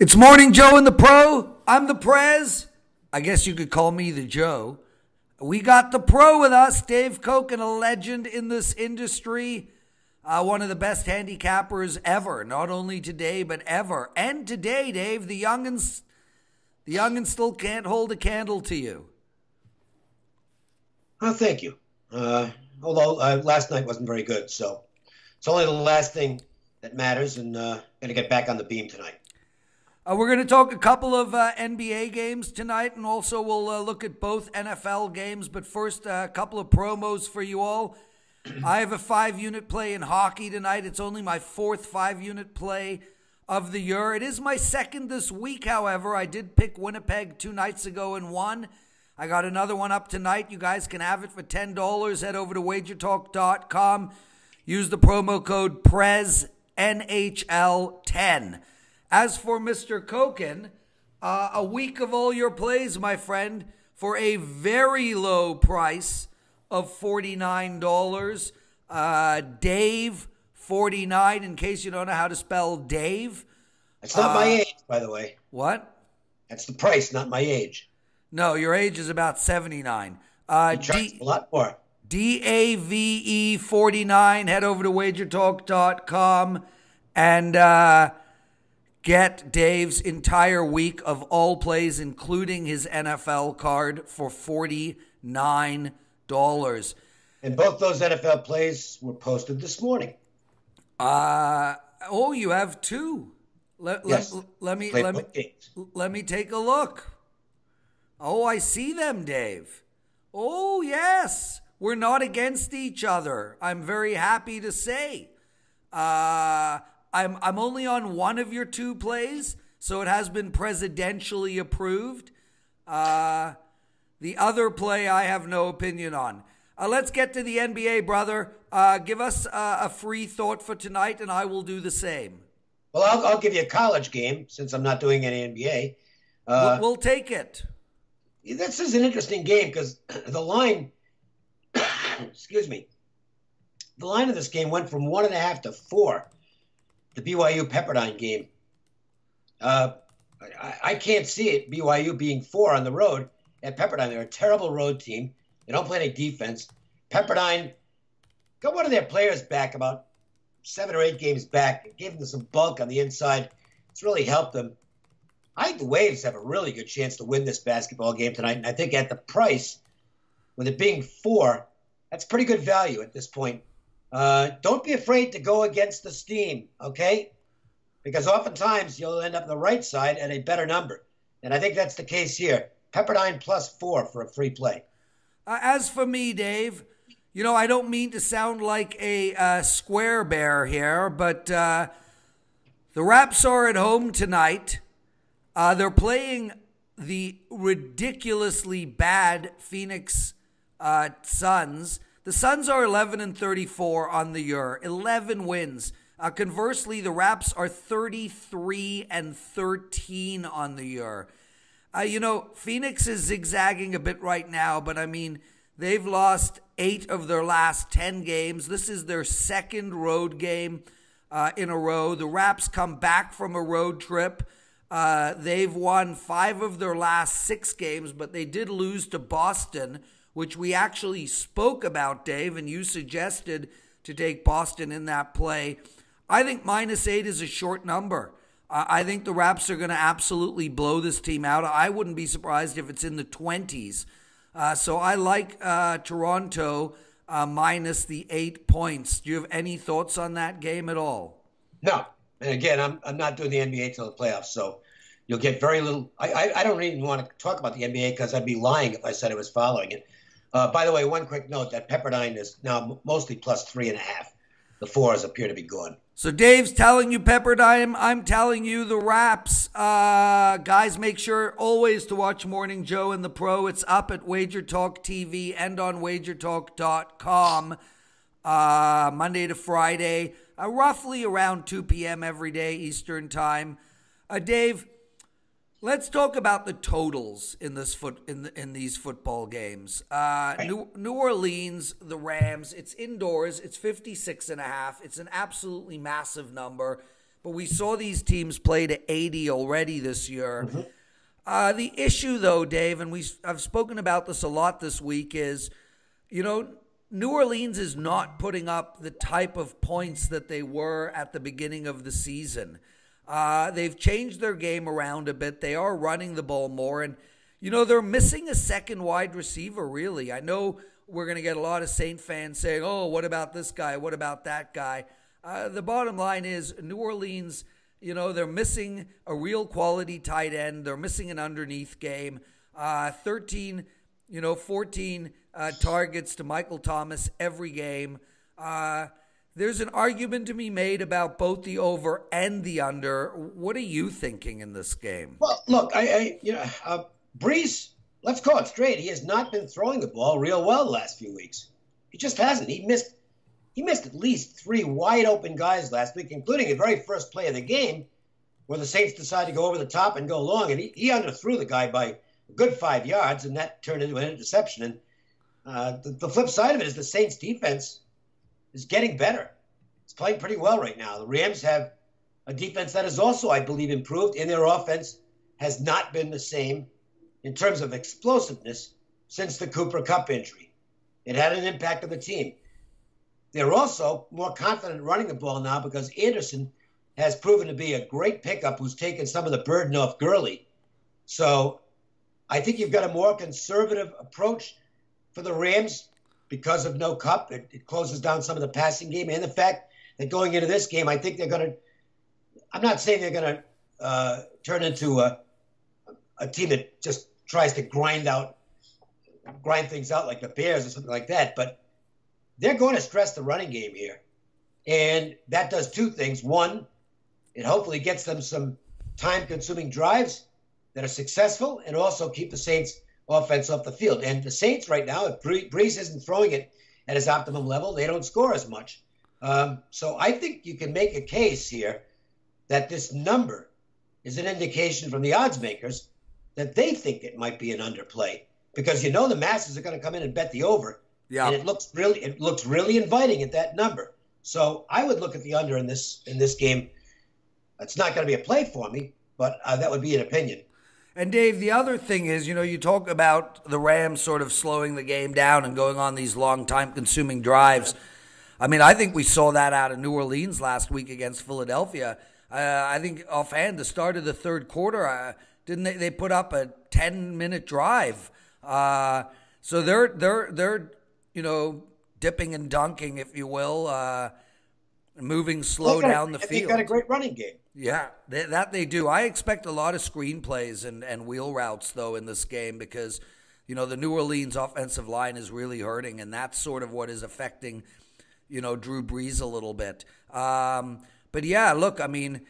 It's Morning Joe and the Pro. I'm the Prez. I guess you could call me the Joe. We got the Pro with us, Dave Cokin, a legend in this industry. One of the best handicappers ever, not only today, but ever. And today, Dave, the youngins still can't hold a candle to you. Oh, thank you. Although last night wasn't very good, so it's only the last thing that matters, and going to get back on the beam tonight. We're going to talk a couple of NBA games tonight, and also we'll look at both NFL games. But first, a couple of promos for you all. I have a 5-unit play in hockey tonight. It's only my 4th 5-unit play of the year. It is my 2nd this week, however. I did pick Winnipeg 2 nights ago and won. I got another one up tonight. You guys can have it for $10. Head over to WagerTalk.com. Use the promo code Prez NHL10. As for Mr. Cokin, a week of all your plays, my friend, for a very low price of $49. Dave, 49, in case you don't know how to spell Dave. That's not my age, by the way. What? That's the price, not my age. No, your age is about 79. You charge a lot more. DAVE 49. Head over to WagerTalk.com and get Dave's entire week of all plays, including his NFL card, for $49. And both those NFL plays were posted this morning. You have 2. Let me take a look. Oh, I see them, Dave. Oh, yes. We're not against each other, I'm very happy to say. I'm only on one of your 2 plays, so it has been presidentially approved. The other play I have no opinion on. Let's get to the NBA, brother. Give us a free thought for tonight, and I will do the same. Well, I'll give you a college game since I'm not doing any NBA. We'll take it. This is an interesting game because the line, excuse me, the line of this game went from 1.5 to 4. The BYU Pepperdine game. I can't see it, BYU being 4 on the road at Pepperdine. They're a terrible road team. They don't play any defense. Pepperdine got one of their players back about 7 or 8 games back. It gave them some bulk on the inside. It's really helped them. I think the Waves have a really good chance to win this basketball game tonight. And I think at the price, with it being 4, that's pretty good value at this point. Don't be afraid to go against the steam, okay? Because oftentimes you'll end up on the right side at a better number. And I think that's the case here. Pepperdine +4 for a free play. As for me, Dave, I don't mean to sound like a square bear here, but the Raps are at home tonight. They're playing the ridiculously bad Phoenix Suns. The Suns are 11-34 on the year, 11 wins. Conversely, the Raps are 33-13 on the year. Phoenix is zigzagging a bit right now, but they've lost 8 of their last 10 games. This is their 2nd road game in a row. The Raps come back from a road trip. They've won 5 of their last 6 games, but they did lose to Boston, which we actually spoke about, Dave, and you suggested to take Boston in that play. I think -8 is a short number. I think the Raps are going to absolutely blow this team out. I wouldn't be surprised if it's in the 20s. So I like Toronto minus the 8 points. Do you have any thoughts on that game at all? No. And again, I'm not doing the NBA till the playoffs, so you'll get very little. I don't even want to talk about the NBA because I'd be lying if I said I was following it. By the way, one quick note, that Pepperdine is now mostly +3.5. The 4s appear to be gone. So Dave's telling you Pepperdine. I'm telling you the Raps. Guys, make sure always to watch Morning Joe and the Pro. It's up at WagerTalk TV and on WagerTalk.com Monday to Friday, roughly around 2 p.m. every day Eastern Time. Dave, let's talk about the totals in these football games. New Orleans, the Rams, it's indoors. It's 56.5. It's an absolutely massive number. but we saw these teams play to 80 already this year. The issue, though, Dave, and I've spoken about this a lot this week, is, New Orleans is not putting up the type of points that they were at the beginning of the season. They've changed their game around a bit. They are running the ball more, and they're missing a second wide receiver, really. I know we're going to get a lot of Saint fans saying, oh, what about this guy? What about that guy? The bottom line is New Orleans, they're missing a real quality tight end. They're missing an underneath game. 14 targets to Michael Thomas every game. There's an argument to be made about both the over and the under. What are you thinking in this game? Well, look, Brees, let's call it straight. He has not been throwing the ball real well the last few weeks. He just hasn't. He missed at least 3 wide open guys last week, including the very first play of the game where the Saints decided to go over the top and go long, and he underthrew the guy by a good 5 yards, and that turned into an interception. And the flip side of it is the Saints defense is getting better. It's playing pretty well right now. The Rams have a defense that has also, I believe, improved, and their offense has not been the same in terms of explosiveness since the Cooper Kupp injury. It had an impact on the team. They're also more confident running the ball now because Anderson has proven to be a great pickup who's taken some of the burden off Gurley. So I think you've got a more conservative approach for the Rams because of no Kupp. It closes down some of the passing game, and the fact that going into this game, I think they're going to – I'm not saying they're going to turn into a team that just tries to grind things out like the Bears or something like that, but they're going to stress the running game here. And that does 2 things. One, it hopefully gets them some time-consuming drives that are successful and also keep the Saints' offense off the field. And the Saints right now, if Brees isn't throwing it at his optimum level, they don't score as much. So I think you can make a case here that this number is an indication from the odds makers that they think it might be an underplay, because the masses are going to come in and bet the over. Yeah. And it looks really inviting at that number. So I would look at the under in this game. It's not going to be a play for me, but that would be an opinion. And Dave, the other thing is, you talk about the Rams sort of slowing the game down and going on these long time-consuming drives. I mean, I think we saw that out of New Orleans last week against Philadelphia. I think offhand, the start of the third quarter, didn't they put up a 10-minute drive? So they're dipping and dunking, if you will, moving slow down the field. They've got a great running game. Yeah, that they do. I expect a lot of screenplays and wheel routes, though, in this game because, the New Orleans offensive line is really hurting, and that's sort of what is affecting, Drew Brees a little bit. But, yeah, look, I mean,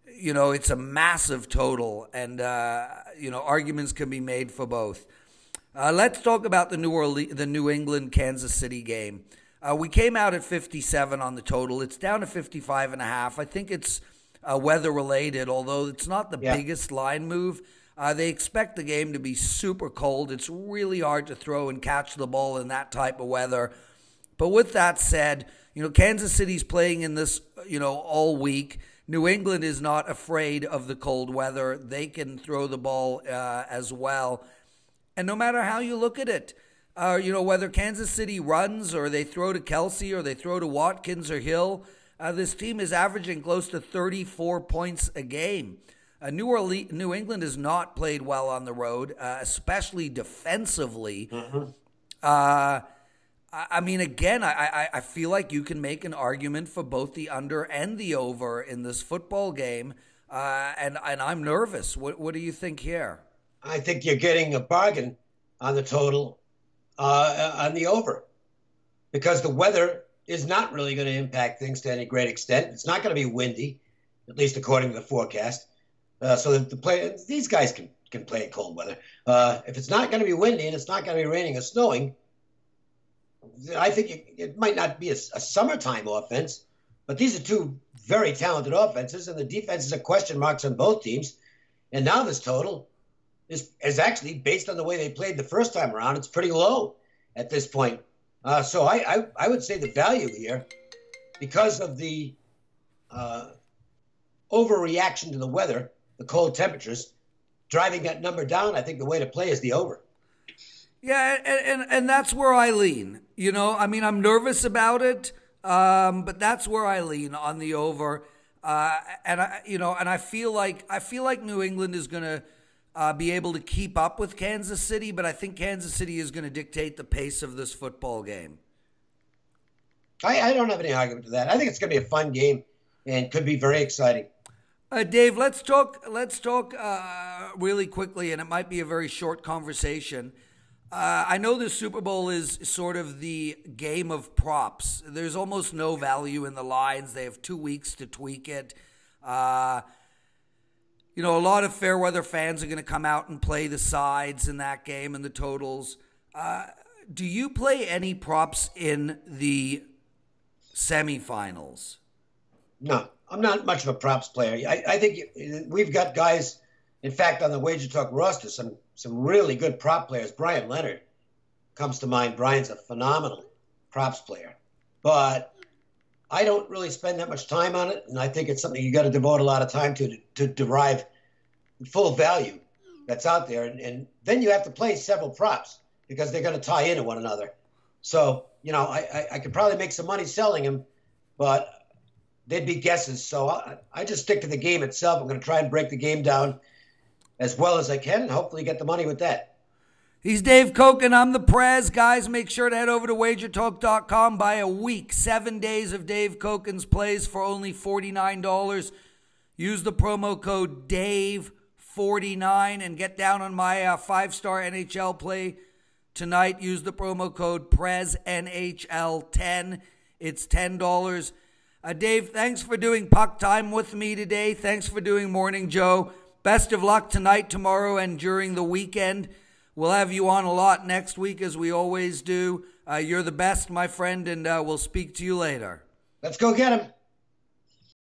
it's a massive total, and, arguments can be made for both. Let's talk about the New England-Kansas City game. We came out at 57 on the total. It's down to 55.5. I think it's weather-related, although it's not the biggest line move. They expect the game to be super cold. It's really hard to throw and catch the ball in that type of weather. But with that said, Kansas City's playing in this, all week. New England is not afraid of the cold weather. They can throw the ball as well. And no matter how you look at it, whether Kansas City runs or they throw to Kelsey or they throw to Watkins or Hill, this team is averaging close to 34 points a game. New England has not played well on the road, especially defensively. Mm-hmm. I mean, again, I feel like you can make an argument for both the under and the over in this football game, and I'm nervous. What do you think here? I think you're getting a bargain on the total, on the over, because the weather is not really going to impact things to any great extent. It's not going to be windy, at least according to the forecast. So that these guys can play in cold weather. If it's not going to be windy and it's not going to be raining or snowing, I think it might not be a summertime offense, but these are 2 very talented offenses, and the defenses are question marks on both teams. And now this total is actually, based on the way they played the first time around, it's pretty low at this point. So I would say the value here, because of the overreaction to the weather, the cold temperatures, driving that number down. I think the way to play is the over. Yeah, and that's where I lean. You know, I mean, I'm nervous about it, but that's where I lean on the over. And I feel like New England is going to be able to keep up with Kansas City, but I think Kansas City is going to dictate the pace of this football game. I don't have any argument to that. I think it's going to be a fun game and could be very exciting. Dave, let's talk really quickly, and it might be a very short conversation. I know the Super Bowl is sort of the game of props. There's almost no value in the lines. They have 2 weeks to tweak it. A lot of fair weather fans are going to come out and play the sides in that game and the totals. Do you play any props in the semifinals? No, I'm not much of a props player. I think we've got guys, in fact, on the WagerTalk roster, some really good prop players. Brian Leonard comes to mind. Brian's a phenomenal props player. But I don't really spend that much time on it, and I think it's something you got to devote a lot of time to derive full value that's out there. And then you have to play several props because they're going to tie into one another. So, I could probably make some money selling them, but they'd be guesses. So I just stick to the game itself. I'm going to try and break the game down as well as I can and hopefully get the money with that. He's Dave Cokin. I'm the Prez. Guys, make sure to head over to WagerTalk.com. Buy a week, 7 days of Dave Cokin's plays for only $49. Use the promo code DAVE49 and get down on my 5-star NHL play tonight. Use the promo code PrezNHL10. It's $10. Dave, thanks for doing Puck Time with me today. Thanks for doing Morning Joe. Best of luck tonight, tomorrow, and during the weekend. We'll have you on a lot next week, as we always do. You're the best, my friend, and we'll speak to you later. Let's go get him.